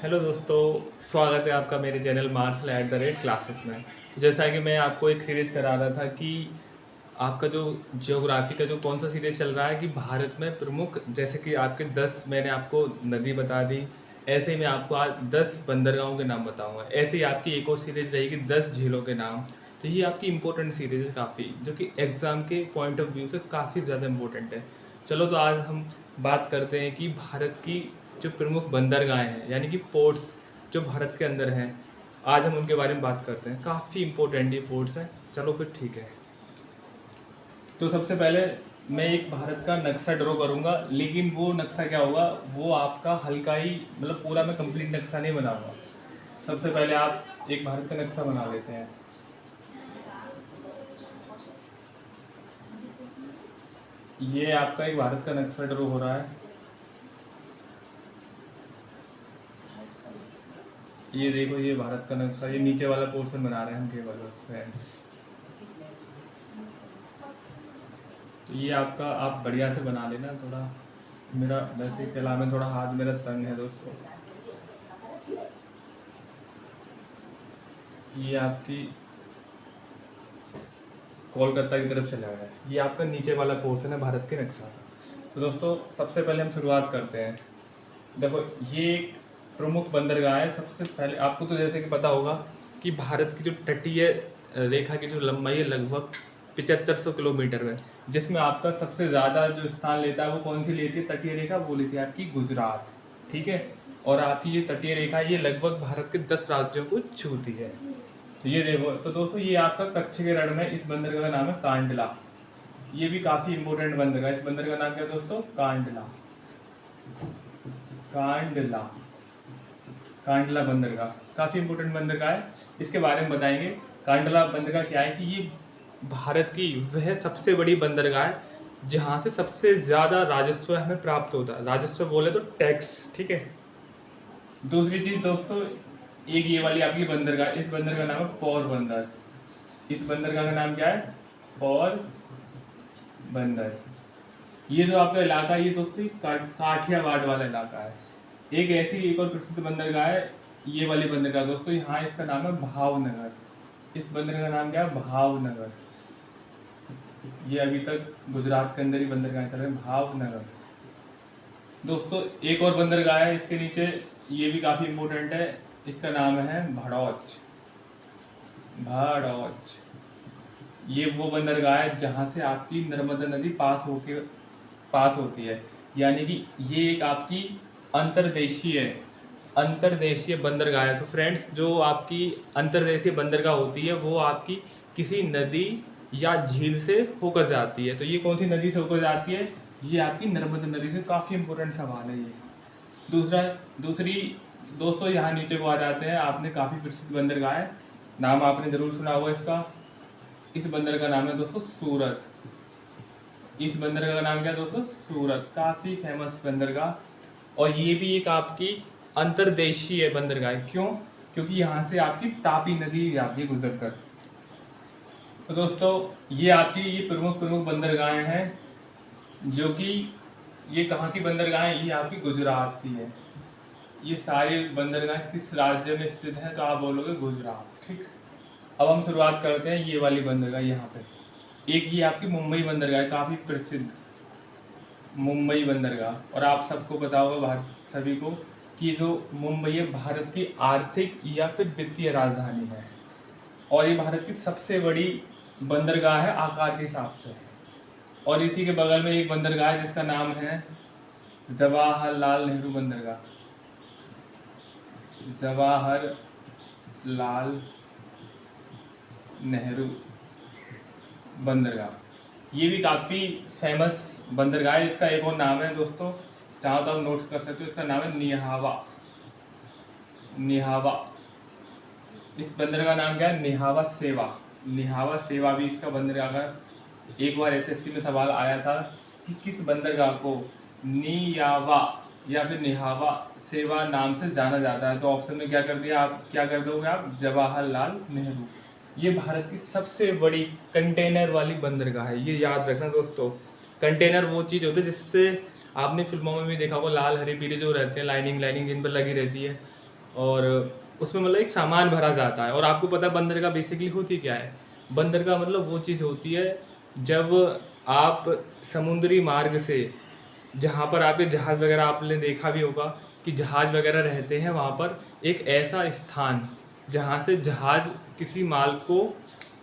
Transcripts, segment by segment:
Hello दोस्तों, स्वागत है आपका मेरे चैनल मार्शल@क्लासेस में। जैसा कि मैं आपको एक सीरीज़ करा रहा था कि आपका जो ज्योग्राफी का जो कौन सा सीरीज़ चल रहा है कि भारत में प्रमुख, जैसे कि आपके 10 मैंने आपको नदी बता दी, ऐसे ही मैं आपको आज 10 बंदरगाहों के नाम बताऊंगा। ऐसे ही आपकी एक और सीरीज़ रहेगी 10 झीलों के नाम। तो ये आपकी इंपॉर्टेंट सीरीज़ है काफ़ी, जो कि एग्ज़ाम के पॉइंट ऑफ व्यू से काफ़ी ज़्यादा इंपॉर्टेंट है। चलो तो आज हम बात करते हैं कि भारत की जो प्रमुख बंदरगाहें हैं, यानी कि पोर्ट्स जो भारत के अंदर हैं, आज हम उनके बारे में बात करते हैं। काफ़ी इंपॉर्टेंट ये पोर्ट्स हैं। चलो फिर ठीक है। तो सबसे पहले मैं एक भारत का नक्शा ड्रॉ करूंगा, लेकिन वो नक्शा क्या होगा, वो आपका हल्का ही, मतलब पूरा मैं कंप्लीट नक्शा नहीं बनाऊंगा। सबसे पहले आप एक भारत का नक्शा बना लेते हैं। ये आपका एक भारत का नक्शा ड्रॉ हो रहा है। ये देखो, ये भारत का नक्शा, ये नीचे वाला पोर्शन बना रहे हैं हम केवल बस फ्रेंड्स। तो ये आपका, आप बढ़िया से बना लेना। थोड़ा मेरा वैसे चला में थोड़ा हाथ मेरा तंग है दोस्तों। ये आपकी कोलकाता की तरफ चला गया है। ये आपका नीचे वाला पोर्शन है भारत के नक्शा का। तो दोस्तों सबसे पहले हम शुरुआत करते हैं। देखो, ये एक प्रमुख बंदरगाह है। सबसे पहले आपको तो जैसे कि पता होगा कि भारत की जो तटीय रेखा की जो लंबाई है लगभग 7500 किलोमीटर है, जिसमें आपका सबसे ज़्यादा जो स्थान लेता है वो कौन सी लेती है तटीय रेखा, वो लेती है आपकी गुजरात। ठीक है। और आपकी ये तटीय रेखा ये लगभग भारत के 10 राज्यों को छूती है। तो ये देखो, तो दोस्तों ये आपका कच्छ के रण में इस बंदरगाह का नाम है कांडला। ये भी काफ़ी इंपॉर्टेंट बंदरगाह है। इस बंदरगाह का नाम क्या है दोस्तों, कांडला। कांडला, कांडला बंदरगाह काफ़ी इंपॉर्टेंट बंदरगाह है, इसके बारे में बताएंगे। कांडला बंदरगाह क्या है कि ये भारत की वह सबसे बड़ी बंदरगाह है जहाँ से सबसे ज़्यादा राजस्व हमें प्राप्त होता है। राजस्व बोले तो टैक्स। ठीक है। दूसरी चीज़ दोस्तों, एक ये वाली आपकी बंदरगाह, इस बंदरगाह का नाम है पोरबंदर। इस बंदरगाह का नाम क्या है, पोरबंदर। ये जो आपका इलाका है ये दोस्तों काठियावाड़ वाला इलाका है। एक ऐसी एक और प्रसिद्ध बंदरगाह है, ये वाली बंदरगाह दोस्तों, यहाँ इसका नाम है भावनगर। इस बंदरगाह का नाम क्या है, भावनगर। ये अभी तक गुजरात के अंदर ही बंदरगाह चल रहे हैं, भावनगर। दोस्तों एक और बंदरगाह है इसके नीचे, ये भी काफ़ी इम्पोर्टेंट है, इसका नाम है भड़ौच। भड़ौच ये वो बंदरगाह है जहाँ से आपकी नर्मदा नदी पास होती है। यानी कि ये एक आपकी अंतर्देशीय बंदरगाह है। तो फ्रेंड्स, जो आपकी अंतर्देशीय बंदरगाह होती है वो आपकी किसी नदी या झील से होकर जाती है। तो ये कौन सी नदी से होकर जाती है, ये आपकी नर्मदा नदी से। काफ़ी इंपॉर्टेंट सवाल है ये। दूसरी दोस्तों, यहाँ नीचे को आ जाते हैं। आपने काफ़ी प्रसिद्ध बंदरगाह है, नाम आपने ज़रूर सुना होगा इसका। इस बंदर का नाम है दोस्तों सूरत। इस बंदरगाह का नाम क्या है दोस्तों, सूरत। काफ़ी फेमस बंदरगाह। और ये भी एक आपकी अंतर्देशीय बंदरगाह है। क्यों? क्योंकि यहाँ से आपकी तापी नदी जाती है गुजर कर। तो दोस्तों ये आपकी ये प्रमुख बंदरगाहें हैं, जो कि ये कहाँ की बंदरगाह है, ये आपकी गुजरात की है। ये सारी बंदरगाह किस राज्य में स्थित है, तो आप बोलोगे गुजरात। ठीक। अब हम शुरुआत करते हैं ये वाली बंदरगाह। यहाँ पे एक ये आपकी मुंबई बंदरगाह है, काफ़ी प्रसिद्ध मुंबई बंदरगाह। और आप सबको पता होगा, भारत सभी को, कि जो मुंबई है भारत की आर्थिक या फिर वित्तीय राजधानी है। और ये भारत की सबसे बड़ी बंदरगाह है आकार के हिसाब से। और इसी के बगल में एक बंदरगाह है जिसका नाम है जवाहरलाल नेहरू बंदरगाह। जवाहरलाल नेहरू बंदरगाह ये भी काफ़ी फेमस बंदरगाह है। इसका एक और नाम है दोस्तों, चाहो तो आप नोट्स कर सकते हो, इसका नाम है निहावा। निहावा। इस बंदरगाह का नाम क्या है, निहावा सेवा। निहावा सेवा भी इसका बंदरगाह का। एक बार एसएससी में सवाल आया था कि किस बंदरगाह को नियावा या फिर निहावा सेवा नाम से जाना जाता है, तो ऑप्शन में क्या कर दिया, आप क्या कर दोगे, आप जवाहरलाल नेहरू। ये भारत की सबसे बड़ी कंटेनर वाली बंदरगाह है, ये याद रखना दोस्तों। कंटेनर वो चीज़ होती है जिससे आपने फिल्मों में भी देखा होगा, लाल हरी पीली जो रहते हैं लाइनिंग जिन पर लगी रहती है, और उसमें मतलब एक सामान भरा जाता है। और आपको पता है बंदरगाह बेसिकली होती क्या है? बंदरगाह मतलब वो चीज़ होती है जब आप समुद्री मार्ग से, जहाँ पर आपके जहाज़ वगैरह आपने देखा भी होगा कि जहाज़ वगैरह रहते हैं, वहाँ पर एक ऐसा स्थान जहाँ से जहाज़ किसी माल को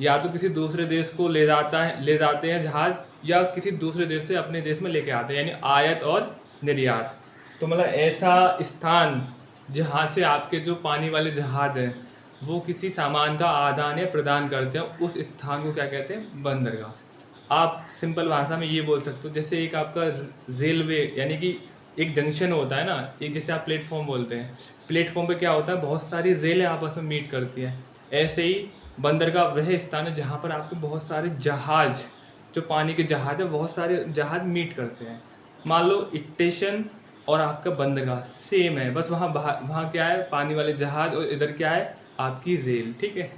या तो किसी दूसरे देश को ले जाते हैं जहाज़, या किसी दूसरे देश से अपने देश में लेके आते हैं, यानी आयात और निर्यात। तो मतलब ऐसा स्थान जहाँ से आपके जो पानी वाले जहाज़ हैं वो किसी सामान का आदान या प्रदान करते हैं, उस स्थान को क्या कहते हैं? बंदरगाह। आप सिंपल भाषा में ये बोल सकते हो, जैसे एक आपका रेलवे यानी कि एक जंक्शन होता है ना, एक जिसे आप प्लेटफॉर्म बोलते हैं। प्लेटफॉर्म पे क्या होता है? बहुत सारी रेलें आपस में मीट करती हैं। ऐसे ही बंदरगाह वह स्थान है जहाँ पर आपके बहुत सारे जहाज़, जो पानी के जहाज़ है, बहुत सारे जहाज़ मीट करते हैं। मान लो स्टेशन और आपका बंदरगाह सेम है, बस वहाँ क्या है? पानी वाले जहाज़, और इधर क्या है? आपकी रेल। ठीक है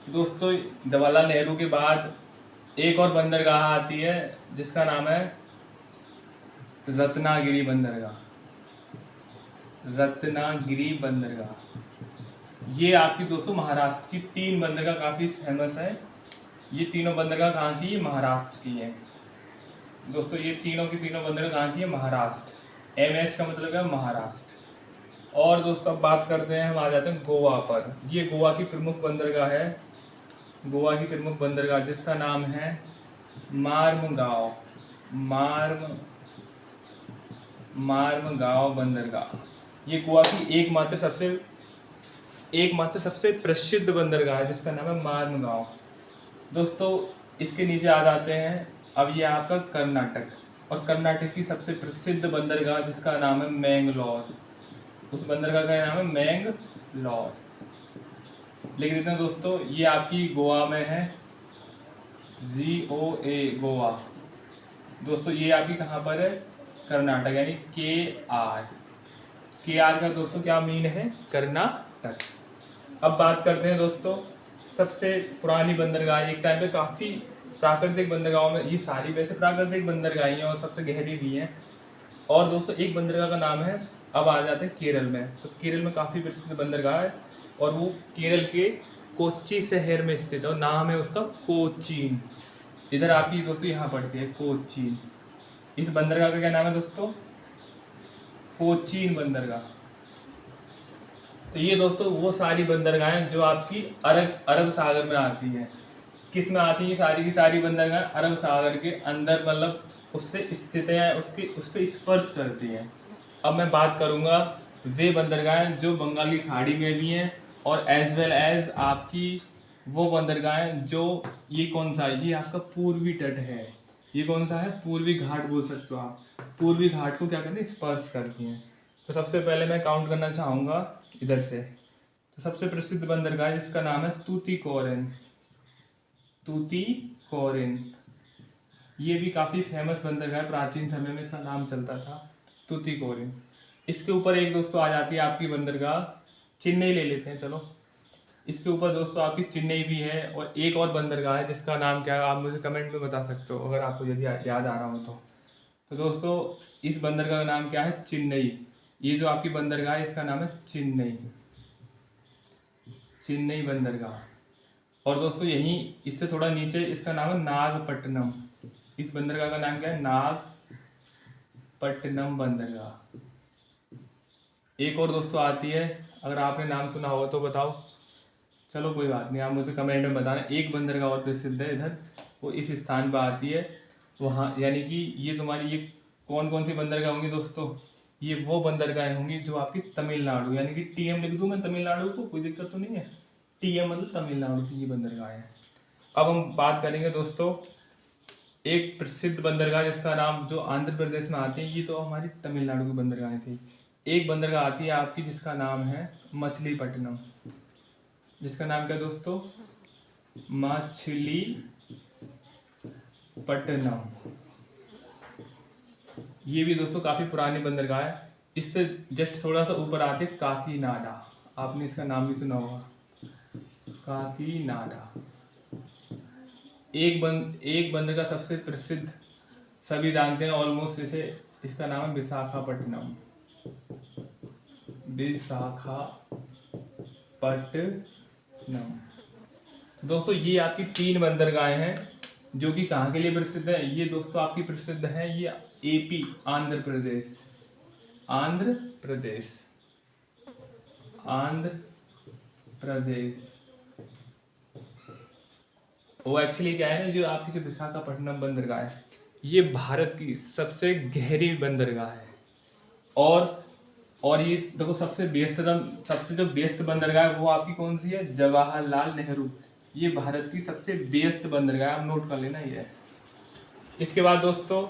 दोस्तों, जवाहरलाल नेहरू के बाद एक और बंदरगाह आती है जिसका नाम है रत्नागिरी बंदरगाह। रत्नागिरी बंदरगाह ये आपकी दोस्तों महाराष्ट्र की 3 बंदरगाह काफ़ी फेमस है। ये तीनों बंदरगाह कहाँ की? महाराष्ट्र की है दोस्तों। ये तीनों की तीनों बंदरगाह कहाँ की है? महाराष्ट्र। MS का मतलब है महाराष्ट्र। और दोस्तों अब बात करते हैं, हम आ जाते हैं गोवा पर। ये गोवा की प्रमुख बंदरगाह है। गोवा की प्रमुख बंदरगाह जिसका नाम है मार्मगांव। मार्मगांव बंदरगाह। ये गोवा की एकमात्र सबसे प्रसिद्ध बंदरगाह है जिसका नाम है मार्मगांव। दोस्तों इसके नीचे आ जाते हैं, अब ये आपका कर्नाटक, और कर्नाटक की सबसे प्रसिद्ध बंदरगाह जिसका नाम है मैंगलोर। उस बंदरगाह का नाम है मैंगलोर। लिख देते हैं दोस्तों, ये आपकी गोवा में है, GOA गोवा। दोस्तों ये आपकी कहाँ पर है? कर्नाटक, यानी KR का दोस्तों क्या मीन है? कर्नाटक। अब बात करते हैं दोस्तों सबसे पुरानी बंदरगाह। एक टाइम पे काफ़ी प्राकृतिक बंदरगाहों में, ये सारी वैसे प्राकृतिक बंदरगाहें हैं और सबसे गहरी भी हैं। और दोस्तों एक बंदरगाह का नाम है, अब आ जाते हैं केरल में। तो केरल में काफ़ी प्रसिद्ध बंदरगाह है और वो केरल के कोच्चि शहर में स्थित है और नाम है उसका कोचीन। इधर आपकी दोस्तों यहाँ पड़ती है कोचीन। इस बंदरगाह का क्या नाम है दोस्तों? कोचीन बंदरगाह। तो ये दोस्तों वो सारी बंदरगाहें जो आपकी अरब सागर में आती हैं। किस में आती है? सारी की सारी बंदरगाहें अरब सागर के अंदर, मतलब उससे स्थित हैं, उससे स्पर्श करती हैं। अब मैं बात करूँगा वे बंदरगाहें जो बंगाल की खाड़ी में भी हैं, और एज वेल एज आपकी वो बंदरगाहें जो, ये कौन सा है? ये आपका पूर्वी तट है। ये कौन सा है? पूर्वी घाट बोल सकते हो आप। पूर्वी घाट को क्या करती है? स्पर्श करती हैं। तो सबसे पहले मैं काउंट करना चाहूँगा इधर से। तो सबसे प्रसिद्ध बंदरगाह जिसका नाम है तूतीकोरिन। ये भी काफ़ी फेमस बंदरगाह है, प्राचीन समय में इसका नाम चलता था तूतीकोरिन। इसके ऊपर एक दोस्तों आ जाती है आपकी बंदरगाह चेन्नई, ले लेते हैं चलो। इसके ऊपर दोस्तों आपकी चेन्नई भी है, और एक और बंदरगाह है जिसका नाम क्या है आप मुझे कमेंट में बता सकते हो अगर आपको यदि याद आ रहा हो तो दोस्तों इस बंदरगाह का नाम क्या है? चेन्नई। ये जो आपकी बंदरगाह है इसका नाम है चेन्नई बंदरगाह। और दोस्तों यहीं इससे थोड़ा नीचे इसका नाम है नागपट्टनम। इस बंदरगाह का नाम क्या है? नागपट्टनम बंदरगाह। एक और दोस्तों आती है, अगर आपने नाम सुना हो तो बताओ। चलो कोई बात नहीं, आप मुझे कमेंट में बताना। एक बंदरगाह और प्रसिद्ध है इधर, वो इस स्थान पर आती है वहाँ, यानी कि ये तुम्हारी ये कौन कौन सी बंदरगाह होंगी दोस्तों? ये वो बंदरगाहें होंगी जो आपकी तमिलनाडु, यानी कि TM लिख दूँ मैं तमिलनाडु को, कोई दिक्कत तो नहीं है। TM मतलब तमिलनाडु की ये बंदरगाह है। अब हम बात करेंगे दोस्तों एक प्रसिद्ध बंदरगाह जिसका नाम, जो आंध्र प्रदेश में आती है, ये तो हमारी तमिलनाडु की बंदरगाहें थी। एक बंदरगाह आती है आपकी जिसका नाम है मछलीपट्टनम। जिसका नाम क्या दोस्तों? मछलीपट्टनम। ये भी दोस्तों काफ़ी पुरानी बंदरगाह है। इससे जस्ट थोड़ा सा ऊपर आते काकीनाडा। आपने इसका नाम भी सुना होगा, काकीनाडा। एक बंदरगाह सबसे प्रसिद्ध, सभी जानते हैं ऑलमोस्ट इसे, इसका नाम है विशाखापट्टनम। विशाखापट्टनम। दोस्तों ये आपकी 3 बंदरगाहें हैं जो कि कहाँ के लिए प्रसिद्ध है। ये दोस्तों आपकी प्रसिद्ध है, ये एपी आंध्र प्रदेश, आंध्र प्रदेश, आंध्र प्रदेश। वो एक्चुअली क्या है ना, जो आपकी जो विशाखापट्टनम बंदरगाह है ये भारत की सबसे गहरी बंदरगाह है। और ये देखो सबसे जो व्यस्त बंदरगाह है वो आपकी कौन सी है, जवाहरलाल नेहरू। ये भारत की सबसे व्यस्त बंदरगाह, आप नोट कर लेना ये है। इसके बाद दोस्तों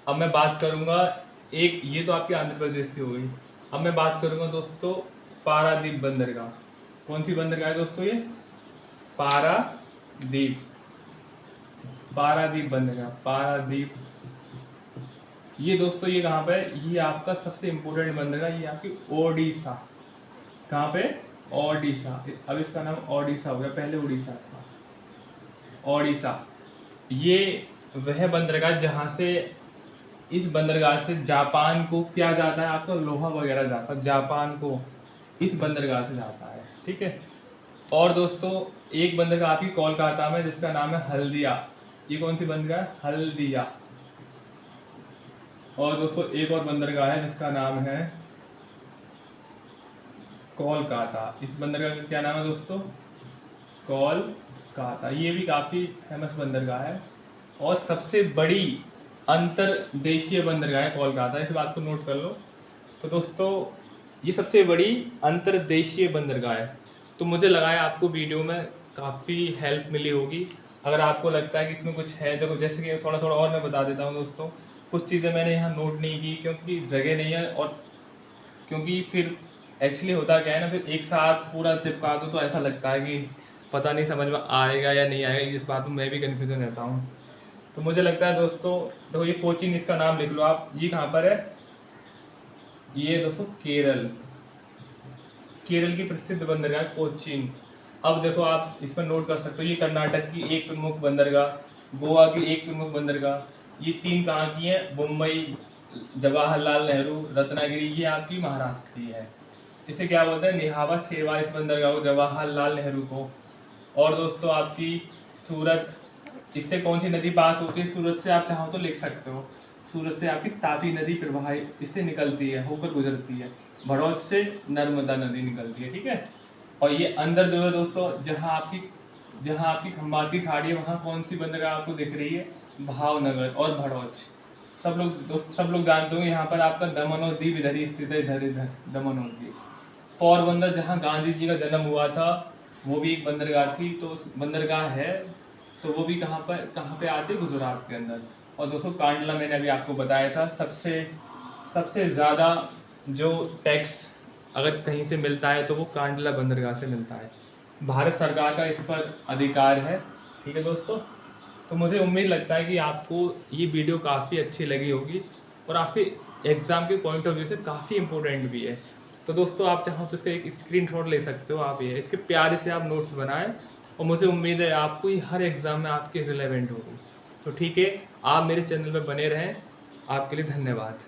अब मैं बात करूंगा, एक ये तो आपके आंध्र प्रदेश की हो गई। अब मैं बात करूंगा दोस्तों पारादीप बंदरगाह। कौन सी बंदरगाह है दोस्तों, ये पारादीप बंदरगाह, पारादीप। ये दोस्तों ये कहाँ पे है, ये आपका सबसे इम्पोर्टेंट बंदरगाह, ये आपकी ओडिशा। कहाँ पे, ओडिशा। अब इसका नाम ओडिशा हो गया, पहले उड़ीसा था, ओडिशा। ये वह बंदरगाह जहाँ से, इस बंदरगाह से जापान को क्या जाता है, आपका लोहा वगैरह जाता है, जापान को इस बंदरगाह से जाता है, ठीक है। और दोस्तों एक बंदरगाह आपकी कोलकाता में जिसका नाम है हल्दिया। ये कौन सी बंदरगाह, हल्दिया। और दोस्तों एक और बंदरगाह है जिसका नाम है कोलकाता। इस बंदरगाह का क्या नाम है दोस्तों, कोलकाता। ये भी काफ़ी फेमस बंदरगाह है और सबसे बड़ी अंतर्देशीय बंदरगाह है कोलकाता, इस बात को नोट कर लो। तो दोस्तों ये सबसे बड़ी अंतर्देशीय बंदरगाह है। तो मुझे लगा है आपको वीडियो में काफ़ी हेल्प मिली होगी। अगर आपको लगता है कि इसमें कुछ है, देखो जैसे कि थोड़ा थोड़ा और मैं बता देता हूँ दोस्तों। कुछ चीज़ें मैंने यहाँ नोट नहीं की क्योंकि जगह नहीं है, और क्योंकि फिर एक्चुअली होता क्या है ना, फिर एक साथ पूरा चिपका दो तो ऐसा लगता है कि पता नहीं समझ में आएगा या नहीं आएगा, इस बात में मैं भी कन्फ्यूजन रहता हूँ। तो मुझे लगता है दोस्तों, देखो ये कोचीन, इसका नाम लिख लो आप। ये कहाँ पर है, ये दोस्तों केरल की प्रसिद्ध बंदरगाह कोचीन। अब देखो आप इसमें नोट कर सकते हो, ये कर्नाटक की एक प्रमुख बंदरगाह, गोवा की एक प्रमुख बंदरगाह। ये 3 कहाँ की हैं, मुंबई, जवाहरलाल नेहरू, रत्नागिरी, ये आपकी महाराष्ट्र की है। इसे क्या बोलते हैं, निहावत सेवा इस बंदरगाह को, जवाहरलाल नेहरू को। और दोस्तों आपकी सूरत, इससे कौन सी नदी पास होती है, सूरत से आप चाहो तो लिख सकते हो। सूरत से आपकी तापी नदी प्रवाहित इससे निकलती है, होकर गुजरती है। भड़ौत से नर्मदा नदी निकलती है, ठीक है। और ये अंदर जो है दोस्तों, जहाँ आपकी खंबात की खाड़ी है, वहाँ कौन सी बंदरगाह आपको दिख रही है, भावनगर और भड़ौच। सब लोग जानते होंगे। यहाँ पर आपका दमन और दीव इधर ही स्थित है, इधर दमन और दीव। पोरबंदर जहाँ गांधी जी का जन्म हुआ था, वो भी एक बंदरगाह थी। तो बंदरगाह है, तो वो भी कहाँ पे आती है, गुजरात के अंदर। और दोस्तों कांडला मैंने अभी आपको बताया था, सबसे ज़्यादा जो टैक्स अगर कहीं से मिलता है तो वो कांडला बंदरगाह से मिलता है। भारत सरकार का इस पर अधिकार है, ठीक है दोस्तों। तो मुझे उम्मीद लगता है कि आपको ये वीडियो काफ़ी अच्छी लगी होगी और आपके एग्ज़ाम के पॉइंट ऑफ व्यू से काफ़ी इंपॉर्टेंट भी है। तो दोस्तों आप चाहो तो इसका एक स्क्रीनशॉट ले सकते हो आप, ये इसके प्यारे से आप नोट्स बनाएं, और मुझे उम्मीद है आपको ये हर एग्ज़ाम में आपके रिलेवेंट होगी। तो ठीक है, आप मेरे चैनल पर बने रहें। आपके लिए धन्यवाद।